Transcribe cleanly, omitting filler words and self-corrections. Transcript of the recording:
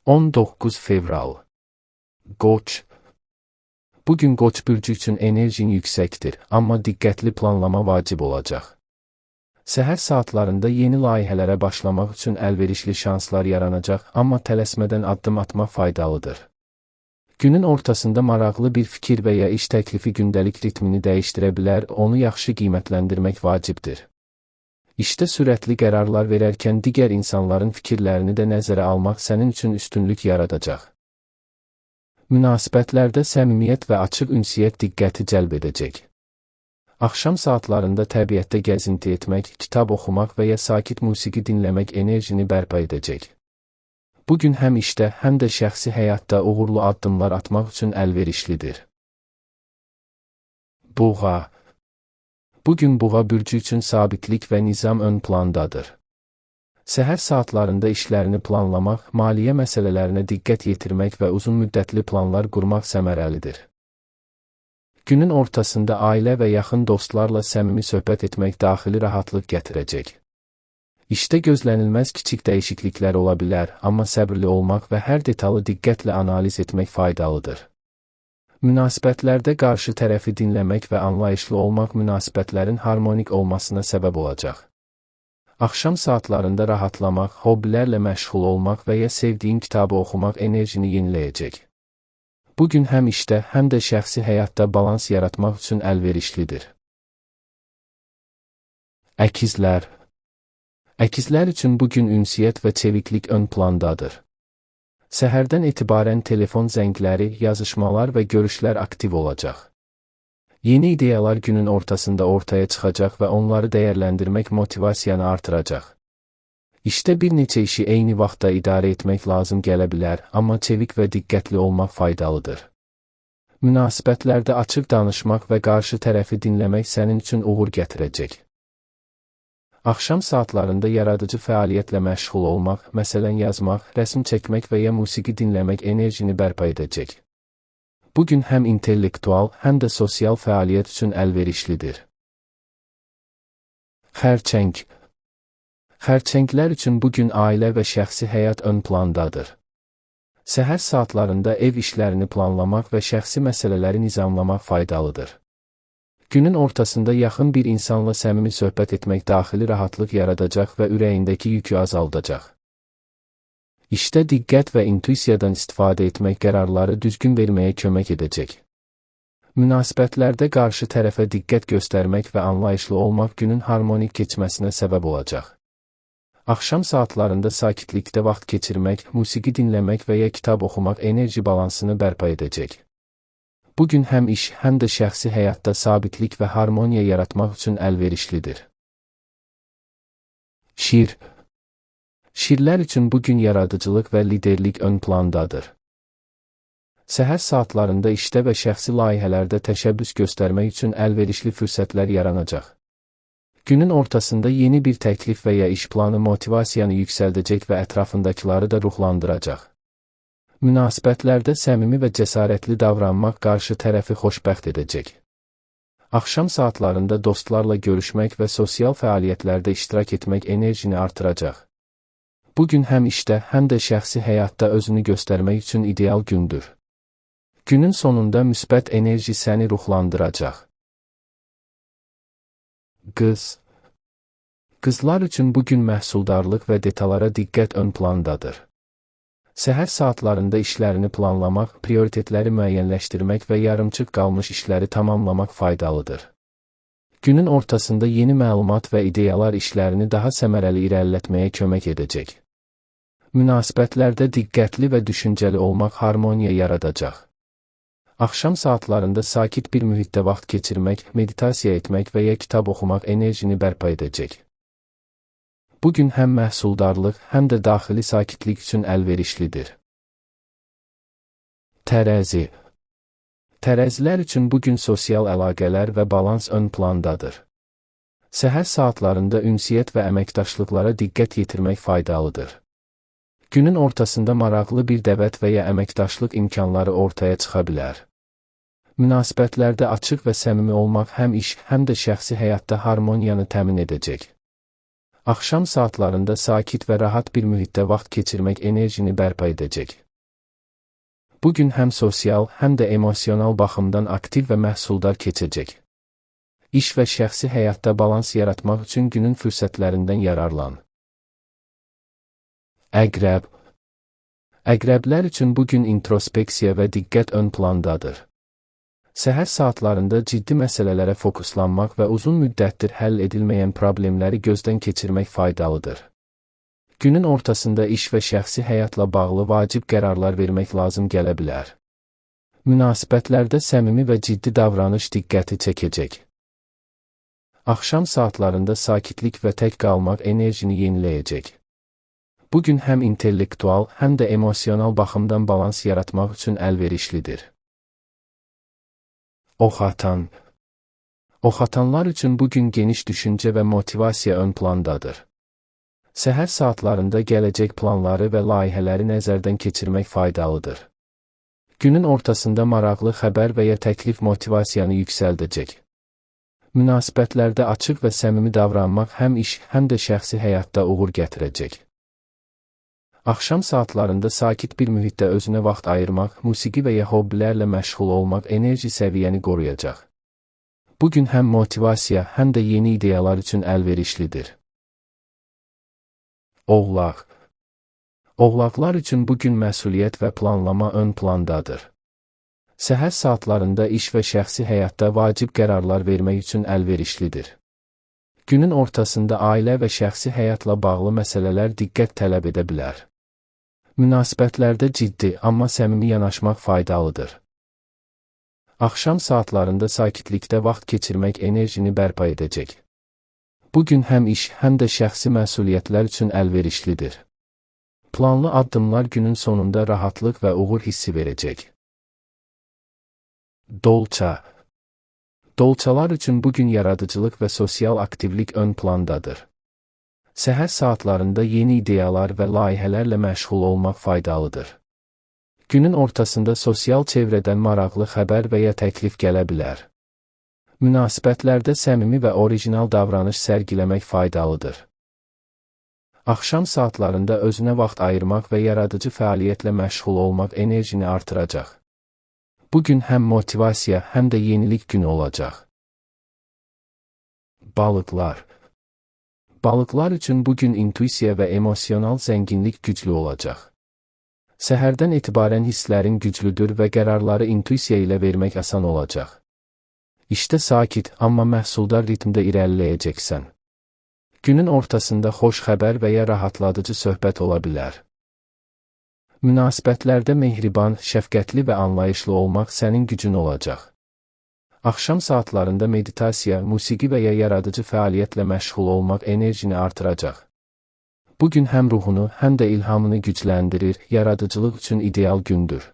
19 fevral. Qoç. Bugün Qoç bürcü üçün enerjin yüksəkdir, amma diqqətli planlama vacib olacaq. Səhər saatlarında yeni layihələrə başlamaq üçün əlverişli şanslar yaranacaq, amma tələsmədən addım atmaq faydalıdır. Günün ortasında maraqlı bir fikir və ya iş təklifi gündəlik ritmini dəyişdirə bilər, onu yaxşı qiymətləndirmək vacibdir. İşdə sürətli qərarlar verərkən digər insanların fikirlərini də nəzərə almaq sənin üçün üstünlük yaradacaq. Münasibətlərdə səmimiyyət və açıq ünsiyyət diqqəti cəlb edəcək. Axşam saatlarında təbiətdə gəzinti etmək, kitab oxumaq və ya sakit musiqi dinləmək enerjini bərpa edəcək. Bugün həm işdə, həm də şəxsi həyatda uğurlu addımlar atmaq üçün əlverişlidir. Boğa. Bugün Boğa bürcü üçün sabitlik və nizam ön plandadır. Səhər saatlarında işlərini planlamaq, maliyyə məsələlərinə diqqət yetirmək və uzun müddətli planlar qurmaq səmərəlidir. Günün ortasında ailə və yaxın dostlarla səmimi söhbət etmək daxili rahatlıq gətirəcək. İşdə gözlənilməz kiçik dəyişikliklər ola bilər, amma səbirli olmaq və hər detalı diqqətlə analiz etmək faydalıdır. Münasibətlərdə qarşı tərəfi dinləmək və anlayışlı olmaq münasibətlərin harmonik olmasına səbəb olacaq. Axşam saatlarında rahatlamaq, hobbilərlə məşğul olmaq və ya sevdiyin kitabı oxumaq enerjini yeniləyəcək. Bugün həm işdə, həm də şəxsi həyatda balans yaratmaq üçün əlverişlidir. Əkizlər. Əkizlər üçün bugün ünsiyyət və çeviklik ön plandadır. Səhərdən etibarən telefon zəngləri, yazışmalar və görüşlər aktiv olacaq. Yeni ideyalar günün ortasında ortaya çıxacaq və onları dəyərləndirmək motivasiyanı artıracaq. İşdə bir neçə işi eyni vaxtda idarə etmək lazım gələ bilər, amma çevik və diqqətli olmaq faydalıdır. Münasibətlərdə açıq danışmaq və qarşı tərəfi dinləmək sənin üçün uğur gətirəcək. Axşam saatlarında yaradıcı fəaliyyətlə məşğul olmaq, məsələn yazmaq, rəsm çəkmək və ya musiqi dinləmək enerjini bərpa edəcək. Bugün həm intellektual, həm də sosial fəaliyyət üçün əlverişlidir. Xərçəng. Xərçənglər üçün bugün ailə və şəxsi həyat ön plandadır. Səhər saatlarında ev işlərini planlamaq və şəxsi məsələləri nizamlamaq faydalıdır. Günün ortasında yaxın bir insanla səmimi söhbət etmək daxili rahatlıq yaradacaq və ürəyindəki yükü azaldacaq. İşdə diqqət və intuisiyadan istifadə etmək qərarları düzgün verməyə kömək edəcək. Münasibətlərdə qarşı tərəfə diqqət göstərmək və anlayışlı olmaq günün harmonik keçməsinə səbəb olacaq. Axşam saatlarında sakitlikdə vaxt keçirmək, musiqi dinləmək və ya kitab oxumaq enerji balansını bərpa edəcək. Bugün həm iş, həm də şəxsi həyatda sabitlik və harmoniya yaratmaq üçün əlverişlidir. Şir. Şirlər üçün bugün yaradıcılıq və liderlik ön plandadır. Səhər saatlarında işdə və şəxsi layihələrdə təşəbbüs göstərmək üçün əlverişli fürsətlər yaranacaq. Günün ortasında yeni bir təklif və ya iş planı motivasiyanı yüksəldəcək və ətrafındakiləri da ruhlandıracaq. Münasibətlərdə səmimi və cəsarətli davranmaq qarşı tərəfi xoşbəxt edəcək. Axşam saatlarında dostlarla görüşmək və sosial fəaliyyətlərdə iştirak etmək enerjini artıracaq. Bugün həm işdə, həm də şəxsi həyatda özünü göstərmək üçün ideal gündür. Günün sonunda müsbət enerji səni ruhlandıracaq. Qız. Qızlar üçün bugün məhsuldarlıq və detallara diqqət ön plandadır. Səhər saatlarında işlərini planlamaq, prioritetləri müəyyənləşdirmək və yarımçıq qalmış işləri tamamlamaq faydalıdır. Günün ortasında yeni məlumat və ideyalar işlərini daha səmərəli irəlilətməyə kömək edəcək. Münasibətlərdə diqqətli və düşüncəli olmaq harmoniya yaradacaq. Axşam saatlarında sakit bir mühitdə vaxt keçirmək, meditasiya etmək və ya kitab oxumaq enerjini bərpa edəcək. Bugün həm məhsuldarlıq, həm də daxili sakitlik üçün əlverişlidir. Tərəzi. Tərəzilər üçün bugün sosial əlaqələr və balans ön plandadır. Səhər saatlarında ünsiyyət və əməkdaşlıqlara diqqət yetirmək faydalıdır. Günün ortasında maraqlı bir dəvət və ya əməkdaşlıq imkanları ortaya çıxa bilər. Münasibətlərdə açıq və səmimi olmaq həm iş, həm də şəxsi həyatda harmoniyanı təmin edəcək. Axşam saatlarında sakit və rahat bir mühitdə vaxt keçirmək enerjini bərpa edəcək. Bu gün həm sosial, həm də emosional baxımdan aktiv və məhsuldar keçəcək. İş və şəxsi həyatda balans yaratmaq üçün günün fürsətlərindən yararlan. Əqrəb. Əqrəblər üçün bu gün introspeksiya və diqqət ön plandadır. Səhər saatlarında ciddi məsələlərə fokuslanmaq və uzun müddətdir həll edilməyən problemləri gözdən keçirmək faydalıdır. Günün ortasında iş və şəxsi həyatla bağlı vacib qərarlar vermək lazım gələ bilər. Münasibətlərdə səmimi və ciddi davranış diqqəti çəkəcək. Axşam saatlarında sakitlik və tək qalmaq enerjini yeniləyəcək. Bu gün həm intellektual, həm də emosional baxımdan balans yaratmaq üçün əlverişlidir. Oxatan. Oxatanlar üçün bu gün geniş düşüncə və motivasiya ön plandadır. Səhər saatlarında gələcək planları və layihələri nəzərdən keçirmək faydalıdır. Günün ortasında maraqlı xəbər və ya təklif motivasiyanı yüksəldəcək. Münasibətlərdə açıq və səmimi davranmaq həm iş, həm də şəxsi həyatda uğur gətirəcək. Axşam saatlarında sakit bir mühitdə özünə vaxt ayırmaq, musiqi və ya hobbilərlə məşğul olmaq enerji səviyyəni qoruyacaq. Bu gün həm motivasiya, həm də yeni ideyalar üçün əlverişlidir. Oğlaq. Oğlaqlar üçün bu gün məsuliyyət və planlama ön plandadır. Səhər saatlarında iş və şəxsi həyatda vacib qərarlar vermək üçün əlverişlidir. Günün ortasında ailə və şəxsi həyatla bağlı məsələlər diqqət tələb edə bilər. Münasibətlərdə ciddi, amma səmimi yanaşmaq faydalıdır. Axşam saatlarında sakitlikdə vaxt keçirmək enerjini bərpa edəcək. Bu gün həm iş, həm də şəxsi məsuliyyətlər üçün əlverişlidir. Planlı addımlar günün sonunda rahatlıq və uğur hissi verəcək. Dolça. Dolçalar üçün bu gün yaradıcılıq və sosial aktivlik ön plandadır. Səhər saatlarında yeni ideyalar və layihələrlə məşğul olmaq faydalıdır. Günün ortasında sosial çevrədən maraqlı xəbər və ya təklif gələ bilər. Münasibətlərdə səmimi və orijinal davranış sərgiləmək faydalıdır. Axşam saatlarında özünə vaxt ayırmaq və yaradıcı fəaliyyətlə məşğul olmaq enerjini artıracaq. Bu gün həm motivasiya, həm də yenilik günü olacaq. Balıqlar. Balıqlar üçün bu gün intuisiya və emosional zənginlik güclü olacaq. Səhərdən etibarən hisslərin güclüdür və qərarları intuisiya ilə vermək asan olacaq. İşdə sakit, amma məhsuldar ritmdə irəliləyəcəksən. Günün ortasında xoş xəbər və ya rahatladıcı söhbət ola bilər. Münasibətlərdə mehriban, şəfqətli və anlayışlı olmaq sənin gücün olacaq. Axşam saatlarında meditasiya, musiqi və ya yaradıcı fəaliyyətlə məşğul olmaq enerjini artıracaq. Bu gün həm ruhunu, həm də ilhamını gücləndirir, yaradıcılıq üçün ideal gündür.